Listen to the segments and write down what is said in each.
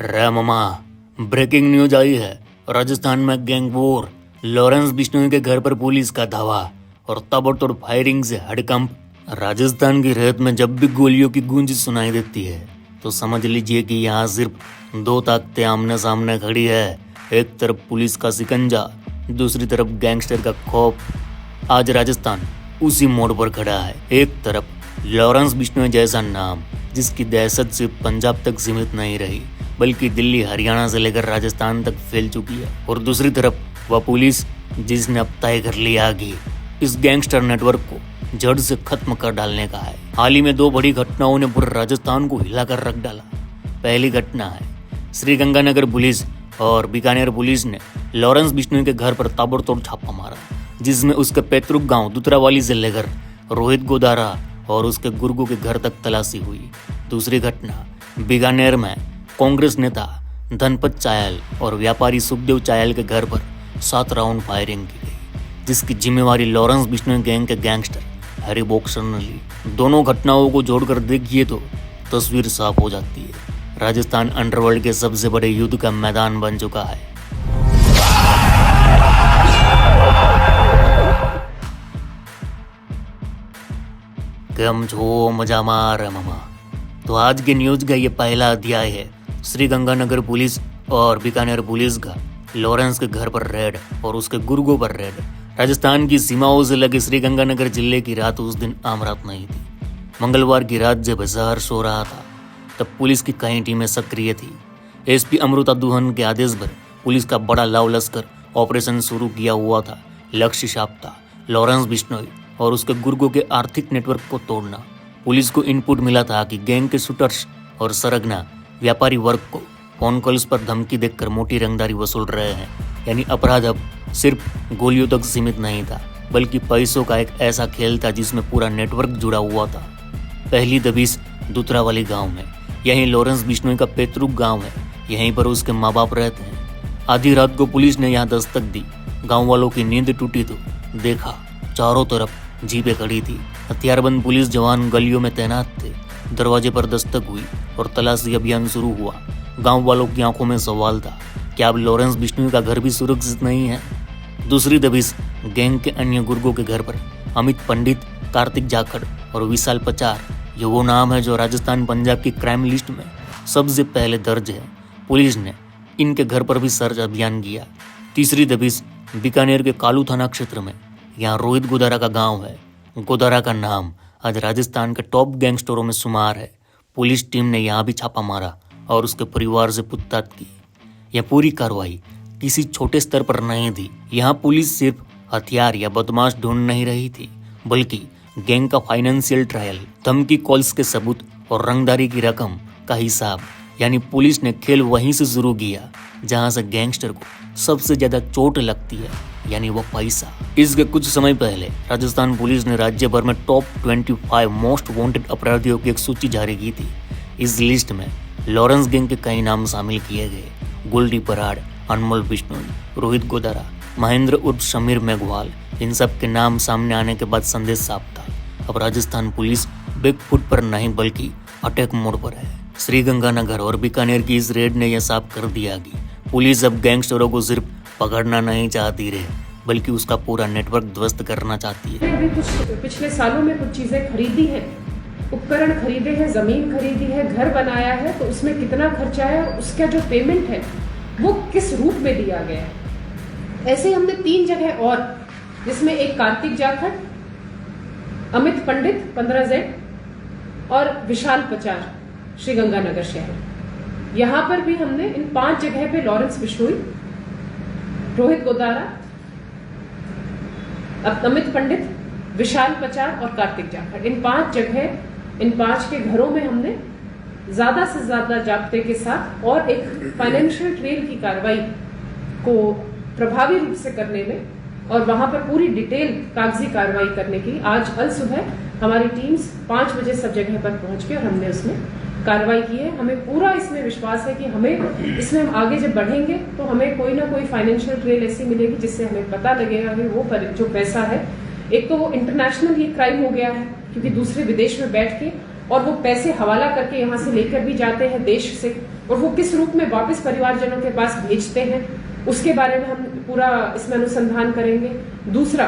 रे मामा, breaking news आई है। राजस्थान में गैंग वॉर, लॉरेंस बिश्नोई के घर पर पुलिस का धावा और ताबड़तोड़ फायरिंग से हड़कंप। राजस्थान की रेत में जब भी गोलियों की गूंज सुनाई देती है तो समझ लीजिए कि यहाँ सिर्फ दो ताकतें आमने सामने खड़ी है। एक तरफ पुलिस का शिकंजा, दूसरी तरफ गैंगस्टर का खौफ। आज राजस्थान उसी मोड़ पर खड़ा है। एक तरफ लॉरेंस बिश्नोई जैसा नाम जिसकी दहशत सिर्फ पंजाब तक सीमित नहीं रही बल्कि दिल्ली, हरियाणा से लेकर राजस्थान तक फैल चुकी है, और दूसरी तरफ वह पुलिस जिसने अब तय कर लिया कि इस गैंगस्टर नेटवर्क को जड़ से खत्म कर डालने का है। हाल ही में दो बड़ी घटनाओं ने पूरे राजस्थान को हिलाकर रख डाला। पहली घटना है श्रीगंगानगर पुलिस और बीकानेर पुलिस ने लॉरेंस बिश्नोई के घर पर ताबड़तोड़ छापा मारा, जिसमें उसके पैतृक गांव दुतरावाली से लेकर रोहित गोदारा और उसके गुर्गों के घर तक तलाशी हुई। दूसरी घटना बीकानेर में कांग्रेस नेता धनपत चायल और व्यापारी सुखदेव चायल के घर पर 7 राउंड फायरिंग की गई, जिसकी जिम्मेवारी लॉरेंस बिश्नोई गैंग के गैंगस्टर हैरी बॉक्सर ने ली। दोनों घटनाओं को जोड़कर देखिए तो तस्वीर साफ हो जाती है। राजस्थान अंडरवर्ल्ड के सबसे बड़े युद्ध का मैदान बन चुका है। केम छो मजा मार मामा। तो आज के न्यूज का ये पहला अध्याय है श्रीगंगानगर पुलिस और बीकानेर पुलिस का लॉरेंस के घर पर रेड और उसके गुर्गों पर रेड। राजस्थान की सीमाओं से लगे श्रीगंगानगर जिले की रात उस दिन आम रात नहीं थी। मंगलवार की रात जब बाजार सो रहा था तब पुलिस की कई टीमें सक्रिय थी। एसपी अमृता दुहन के आदेश पर पुलिस का बड़ा लाव लश्कर ऑपरेशन शुरू किया हुआ था। लक्ष्य साफ था, लॉरेंस बिश्नोई और उसके गुर्गों के आर्थिक नेटवर्क को तोड़ना। पुलिस को इनपुट मिला था कि गैंग के शूटर्स और सरगना व्यापारी वर्ग को फोन कॉल्स पर धमकी देकर मोटी रंगदारी वसूल रहे हैं। यानी अपराध अब सिर्फ गोलियों तक सीमित नहीं था बल्कि पैसों का एक ऐसा खेल था जिसमें पूरा नेटवर्क जुड़ा हुआ था। पहली दबिश दुतरावाली गांव में। यहीं लॉरेंस बिश्नोई का पैतृक गांव है, यहीं पर उसके माँ बाप रहते हैं। आधी रात को पुलिस ने यहाँ दस्तक दी। गाँव वालों की नींद टूटी तो देखा चारों तरफ जीपें खड़ी थी। हथियारबंद पुलिस जवान गलियों में तैनात थे। दरवाजे पर दस्तक हुई और तलाशी अभियान शुरू हुआ। गांव वालों की आंखों में सवाल था, क्या अब लॉरेंस बिश्नोई का घर भी सुरक्षित नहीं है? दूसरी दबिश गैंग के अन्य गुर्गों के घर पर। अमित पंडित, कार्तिक जाखड़ और विशाल पचार, ये वो नाम है जो राजस्थान पंजाब की क्राइम लिस्ट में सबसे पहले दर्ज है। पुलिस ने इनके घर पर भी सर्च अभियान किया। तीसरी दबिश बीकानेर के कालू थाना क्षेत्र में। यहाँ रोहित गोदारा का गांव है। गोदारा का नाम आज राजस्थान के टॉप गैंगस्टरों में शुमार है। पुलिस टीम ने यहाँ भी छापा मारा और उसके परिवार से पूछताछ की। यह पूरी कार्रवाई किसी छोटे स्तर पर नहीं थी। यहाँ पुलिस सिर्फ हथियार या बदमाश ढूंढ नहीं रही थी बल्कि गैंग का फाइनेंशियल ट्रायल, धमकी कॉल्स के सबूत और रंगदारी की रकम का हिसाब। यानी पुलिस ने खेल वहीं से शुरू किया जहां से गैंगस्टर को सबसे ज्यादा चोट लगती है, यानी वो पैसा। इसके कुछ समय पहले राजस्थान पुलिस ने राज्य भर में टॉप 25 मोस्ट वांटेड अपराधियों की एक सूची जारी की थी। इस लिस्ट में लॉरेंस गैंग के कई नाम शामिल किए गए। गोल्डी बराड़, अनमोल बिश्नोई, रोहित गोदारा, महेंद्र उर्फ समीर मेघवाल, इन सब के नाम सामने आने के बाद संदेश साफ था, अब राजस्थान पुलिस बैक फुट पर नहीं बल्कि अटैक मोड पर है। श्रीगंगानगर और बीकानेर की इस रेड ने यह साफ कर दिया कि पुलिस अब गैंगस्टरों को सिर्फ पकड़ना नहीं चाहती रहे बल्कि उसका पूरा नेटवर्क ध्वस्त करना चाहती है। भी कुछ पिछले सालों में कुछ चीजें खरीदी हैं, उपकरण खरीदे हैं, जमीन खरीदी है, घर बनाया है, तो उसमें कितना खर्चा है, उसका जो पेमेंट है वो किस रूप में दिया गया है। ऐसे हमने 3 जगह और, जिसमें एक कार्तिक जाखड़, अमित पंडित 15Z और विशाल पचार श्रीगंगानगर शहर, यहां पर भी हमने इन 5 जगह पे लॉरेंस बिश्नोई, रोहित गोदारा, अमित पंडित, विशाल पचार और कार्तिक जाखड़, इन 5 जगह, इन 5 के घरों में हमने ज्यादा से ज्यादा जाब्ते के साथ और एक फाइनेंशियल ट्रेल की कार्रवाई को प्रभावी रूप से करने में और वहां पर पूरी डिटेल कागजी कार्रवाई करने की आज कल सुबह हमारी टीम्स 5 बजे सब जगह पर पहुंच के और हमने उसमें कार्रवाई की है। हमें पूरा इसमें विश्वास है कि हमें इसमें हम आगे जब बढ़ेंगे तो हमें कोई ना कोई फाइनेंशियल ट्रेल ऐसी मिलेगी जिससे हमें पता लगेगा कि वो जो पैसा है, एक तो वो इंटरनेशनल ही क्राइम हो गया है क्योंकि दूसरे विदेश में बैठ के और वो पैसे हवाला करके यहाँ से लेकर भी जाते हैं देश से, और वो किस रूप में वापस परिवारजनों के पास भेजते हैं, उसके बारे में हम पूरा इसमें अनुसंधान करेंगे। दूसरा,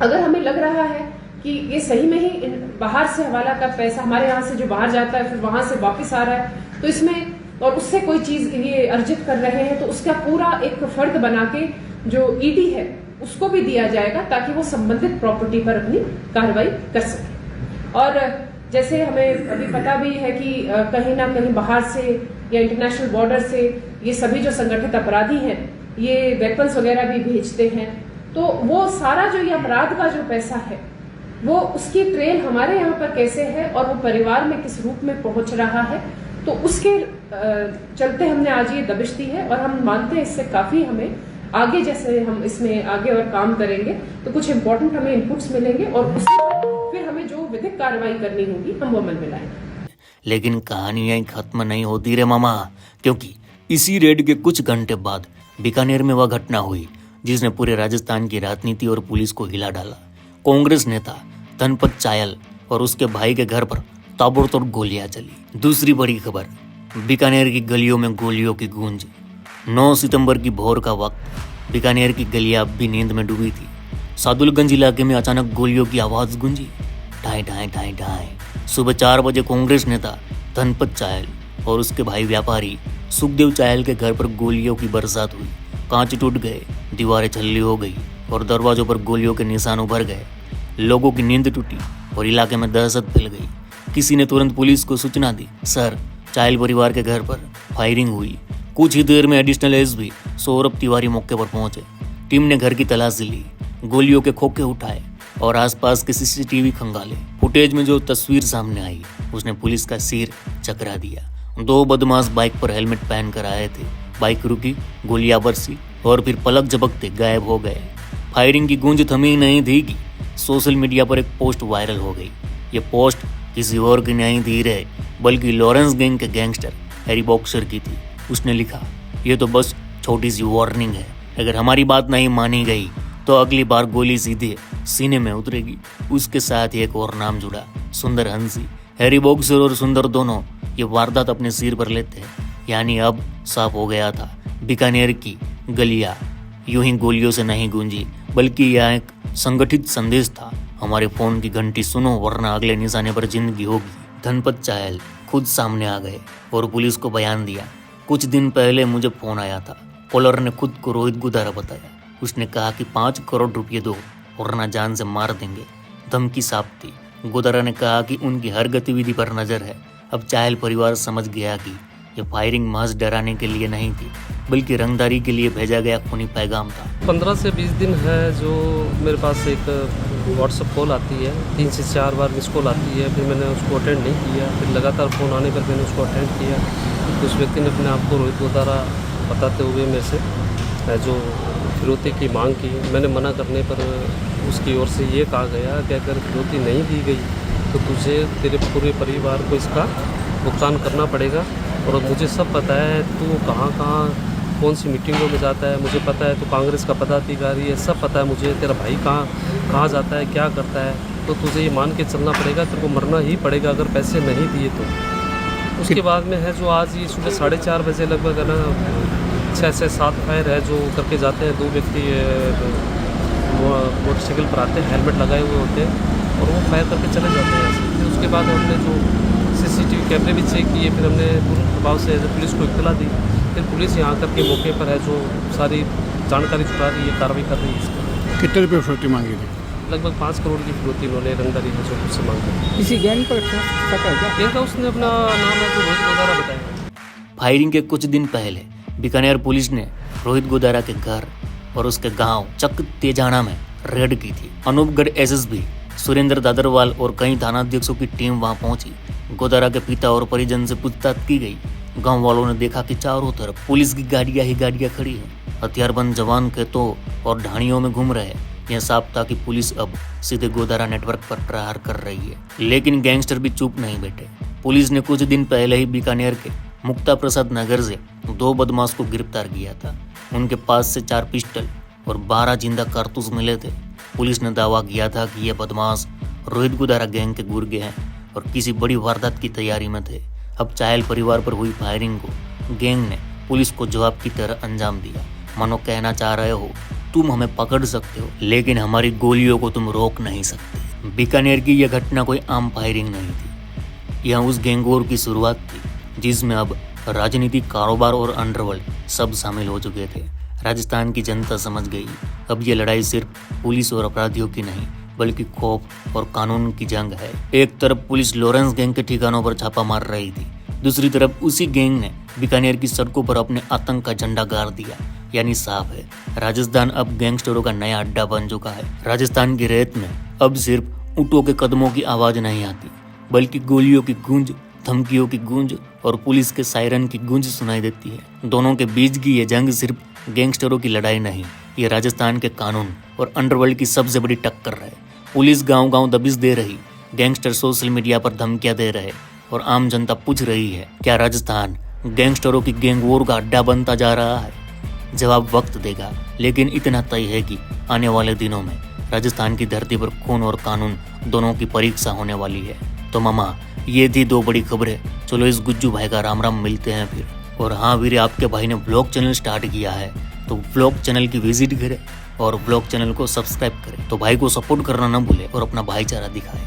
अगर हमें लग रहा है कि ये सही में ही बाहर से हवाला का पैसा हमारे यहाँ से जो बाहर जाता है फिर वहां से वापस आ रहा है, तो इसमें और उससे कोई चीज ये अर्जित कर रहे हैं, तो उसका पूरा एक फर्द बना के जो ईडी है उसको भी दिया जाएगा, ताकि वो संबंधित प्रॉपर्टी पर अपनी कार्रवाई कर सके। और जैसे हमें अभी पता भी है कि कहीं ना कहीं बाहर से या इंटरनेशनल बॉर्डर से ये सभी जो संगठित अपराधी हैं ये वेपन्स वगैरह भी भेजते हैं, तो वो सारा जो ये अपराध का जो पैसा है वो उसकी ट्रेल हमारे यहाँ पर कैसे है और वो परिवार में किस रूप में पहुंच रहा है, तो उसके चलते हमने आज ये दबिश दी है। और हम मानते हैं इससे काफी हमें आगे, जैसे हम इसमें आगे और काम करेंगे तो कुछ इंपॉर्टेंट हमें इनपुट्स मिलेंगे और उसी पर फिर हमें जो विधिक कार्रवाई करनी होगी हम वो अमल में लाएंगे। लेकिन कहानी यहीं खत्म नहीं होती रे मामा, क्योंकि इसी रेड के कुछ घंटे बाद बीकानेर में वह घटना हुई जिसने पूरे राजस्थान की राजनीति और पुलिस को हिला डाला। कांग्रेस नेता धनपत चायल और उसके भाई के घर पर ताबड़तोड़ गोलियां चली। दूसरी बड़ी खबर, बीकानेर की गलियों में गोलियों की गूंज। 9 सितंबर की भोर का वक्त, बीकानेर की गलियां अब भी नींद में डूबी थी। सादुलगंज इलाके में अचानक गोलियों की आवाज गूंजी, ढाई ढाई ढाई ढाई। सुबह 4 बजे कांग्रेस नेता धनपत चायल और उसके भाई व्यापारी सुखदेव चायल के घर पर गोलियों की बरसात हुई। कांच टूट गए, दीवारें छल्ली हो गई और दरवाजों पर गोलियों के निशान उभर गए। लोगों की नींद टूटी और इलाके में दहशत फैल गई। किसी ने तुरंत पुलिस को सूचना दी, सर चायल परिवार के घर पर फायरिंग हुई। कुछ ही देर में एडिशनल एसपी सौरभ तिवारी मौके पर पहुंचे। टीम ने घर की तलाशी ली, गोलियों के खोखे उठाए और आसपास के सीसीटीवी खंगाले। फुटेज में जो तस्वीर सामने आई उसने पुलिस का सिर चकरा दिया। 2 बदमाश बाइक पर हेलमेट पहन कर आए थे। बाइक रुकी, गोलियां बरसी और फिर पलक झपकते गायब हो गए। फायरिंग की गूंज थमी नहीं थी कि सोशल मीडिया पर एक पोस्ट वायरल हो गई। ये पोस्ट किसी और की नहीं थी रे, बल्कि लॉरेंस गैंग के गैंगस्टर हैरी बॉक्सर की थी। उसने लिखा, ये तो बस छोटी सी वार्निंग है, अगर हमारी बात नहीं मानी गई तो अगली बार गोली सीधे सीने में उतरेगी। उसके साथ एक और नाम जुड़ा, सुंदर हंसी। हैरी बॉक्सर और सुंदर दोनों ये वारदात अपने सिर पर लेते हैं। यानी अब साफ हो गया था, बीकानेर की गलियां यूं ही गोलियों से नहीं गूंजी, बल्कि यह एक संगठित संदेश था, हमारे फोन की घंटी सुनो वरना अगले निशाने पर जिंदगी होगी। धनपत चायल खुद सामने आ गए और पुलिस को बयान दिया, कुछ दिन पहले मुझे फोन आया था। कॉलर ने खुद को रोहित गुदारा बताया। उसने कहा कि 5 करोड़ रुपये दो वरना जान से मार देंगे। धमकी साफ थी। गुदारा ने कहा कि उनकी हर गतिविधि पर नजर है। अब चायल परिवार समझ गया कि ये फायरिंग महज डराने के लिए नहीं थी, बल्कि रंगदारी के लिए भेजा गया खूनी पैगाम था। 15 से 20 दिन है जो मेरे पास एक व्हाट्सएप कॉल आती है, 3 से 4 बार मिस कॉल आती है। फिर मैंने उसको अटेंड नहीं किया, फिर लगातार फ़ोन आने पर मैंने उसको अटेंड किया। तो उस व्यक्ति ने अपने आप को रोहित गुदारा बताते हुए मेरे से जो फिरौती की मांग की। मैंने मना करने पर उसकी ओर से ये कहा गया कि अगर फिरौती नहीं दी गई तो तुझे तेरे पूरे परिवार को इसका भुगतान करना पड़ेगा। और मुझे सब पता है तू कहाँ कौन सी मीटिंगों में जाता है, मुझे पता है तू कांग्रेस का पदाधिकारी है, सब पता है मुझे। तेरा भाई कहाँ जाता है, क्या करता है, तो तुझे ये मान के चलना पड़ेगा, तेरे को मरना ही पड़ेगा अगर पैसे नहीं दिए तो। उसके बाद में है जो आज ये सुबह 4:30 बजे लगभग है ना 6 से 7 फायर है जो करके जाते हैं। 2 व्यक्ति मोटरसाइकिल पर आते हैं, हेलमेट लगाए हुए होते हैं और वो फायर करके चले जाते हैं ऐसे। फिर उसके बाद हमने जो CCTV कैमरे भी चेक किए, फिर हमने तुरंत प्रभाव से पुलिस को इत्तला दी। फिर पुलिस यहाँ आकर के मौके पर है जो सारी जानकारी जुटा रही है, कार्रवाई कर रही है इसकी। कितने रुपये फिरौती मांगी थी? लगभग 5 करोड़ की फिरौती उन्होंने रंगदारी है जो उससे मांगी। किसी गैंग पर शक है क्या? गैंग का उसने अपना नाम है जो रोहित गुदारा बताया। फायरिंग के कुछ दिन पहले बीकानेर पुलिस ने रोहित गुदारा के घर और उसके गांव चक तेजाना में रेड की थी। अनूपगढ़ SSB सुरेंद्र दादरवाल और कई थानाध्यक्षों की टीम वहां पहुंची। गुदारा के पिता और परिजन से पूछताछ की गई। गांव वालों ने देखा कि चारों तरफ पुलिस की गाड़ियां ही गाड़ियां खड़ी हैं। हथियारबंद जवान खेतों और ढाणियों में घूम रहे हैं। यह साफ था कि पुलिस अब सीधे गोदारा नेटवर्क पर प्रहार कर रही है। लेकिन गैंगस्टर भी चुप नहीं बैठे। पुलिस ने कुछ दिन पहले ही बीकानेर के मुक्ता प्रसाद नगर से 2 बदमाश को गिरफ्तार किया था। उनके पास से 4 पिस्टल और 12 जिंदा कारतूस मिले थे। पुलिस ने दावा किया था कि ये बदमाश रोहित गुदारा गैंग के गुर्गे हैं और किसी बड़ी वारदात की तैयारी में थे। अब चाहल परिवार पर हुई फायरिंग को गैंग ने पुलिस को जवाब की तरह अंजाम दिया। मानो कहना चाह रहे हो तुम हमें पकड़ सकते हो लेकिन हमारी गोलियों को तुम रोक नहीं सकते। बीकानेर की यह घटना कोई आम फायरिंग नहीं थी, यह उस गैंग वॉर की शुरुआत थी जिसमें अब राजनीति, कारोबार और अंडरवर्ल्ड सब शामिल हो चुके थे। राजस्थान की जनता समझ गई अब ये लड़ाई सिर्फ पुलिस और अपराधियों की नहीं बल्कि खौफ और कानून की जंग है। एक तरफ पुलिस लॉरेंस गैंग के ठिकानों पर छापा मार रही थी, दूसरी तरफ उसी गैंग ने बीकानेर की सड़कों पर अपने आतंक का झंडा गाड़ दिया। यानी साफ है राजस्थान अब गैंगस्टरों का नया अड्डा बन चुका है। राजस्थान की रेत में अब सिर्फ ऊँटों के कदमों की आवाज नहीं आती बल्कि गोलियों की गूंज, धमकियों की गूंज और पुलिस के सायरन की गूंज सुनाई देती है। दोनों के बीच की ये जंग सिर्फ गैंगस्टरों की लड़ाई नहीं, ये राजस्थान के कानून और अंडरवर्ल्ड की सबसे बड़ी टक्कर है। पुलिस गांव-गांव दबिश दे रही, गैंगस्टर सोशल मीडिया पर धमकियां दे रहे और आम जनता पूछ रही है क्या राजस्थान गैंगस्टरों की गैंग वॉर का अड्डा बनता जा रहा है? जवाब वक्त देगा, लेकिन इतना तय है कि आने वाले दिनों में राजस्थान की धरती पर खून और कानून दोनों की परीक्षा होने वाली है। तो मामा ये थी दो बड़ी खबरें। चलो इस गुज्जू भाई का राम राम, मिलते हैं फिर। और हाँ वीर, आपके भाई ने व्लॉग चैनल स्टार्ट किया है तो व्लॉग चैनल की विजिट करें और व्लॉग चैनल को सब्सक्राइब करें। तो भाई को सपोर्ट करना ना भूले और अपना भाईचारा दिखाएं।